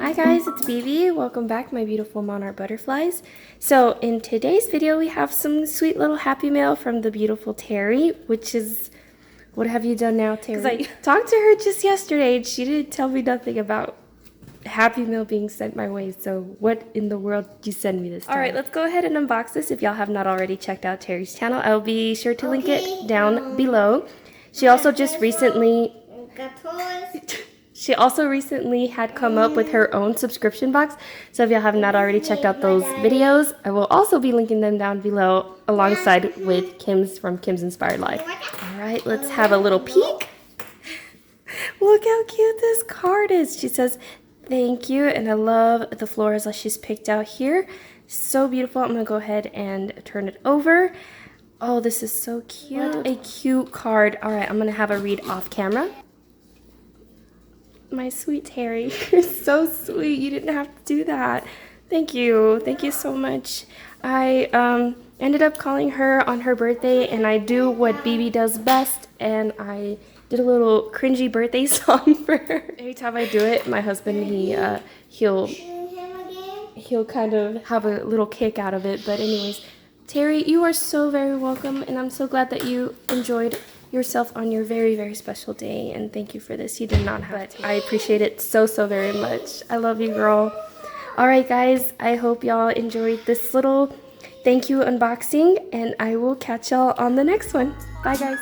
Hi guys, it's BB. Welcome back, my beautiful monarch butterflies. So in today's video, we have some sweet little happy mail from the beautiful Terry, which is, what have you done now, Terry? Because I talked to her just yesterday and she didn't tell me nothing about happy mail being sent my way. So what in the world did you send me this time? All right, let's go ahead and unbox this. If y'all have not already checked out Terry's channel, I'll be sure to link it down below. She also just recently... She also recently had come up with her own subscription box. So if y'all have not already checked out those videos, I will also be linking them down below alongside with Kim's from Kim's Inspired Life. All right, let's have a little peek. Look how cute this card is. She says, thank you, and I love the florals that she's picked out here. So beautiful. I'm gonna go ahead and turn it over. Oh, this is so cute. What a cute card. All right, I'm gonna have a read off camera. My sweet Terry, you're so sweet. You didn't have to do that. Thank you. Thank you so much. I ended up calling her on her birthday, and I do what BB does best, and I did a little cringy birthday song for her. Every time I do it, my husband, he'll kind of have a little kick out of it. But anyways, Terry, you are so very welcome, and I'm so glad that you enjoyed yourself on your very, very special day, and thank you for this. You did not have to. I appreciate it so very much. I love you, girl. All right, guys, I hope y'all enjoyed this little thank you unboxing, and I will catch y'all on the next one. Bye, guys.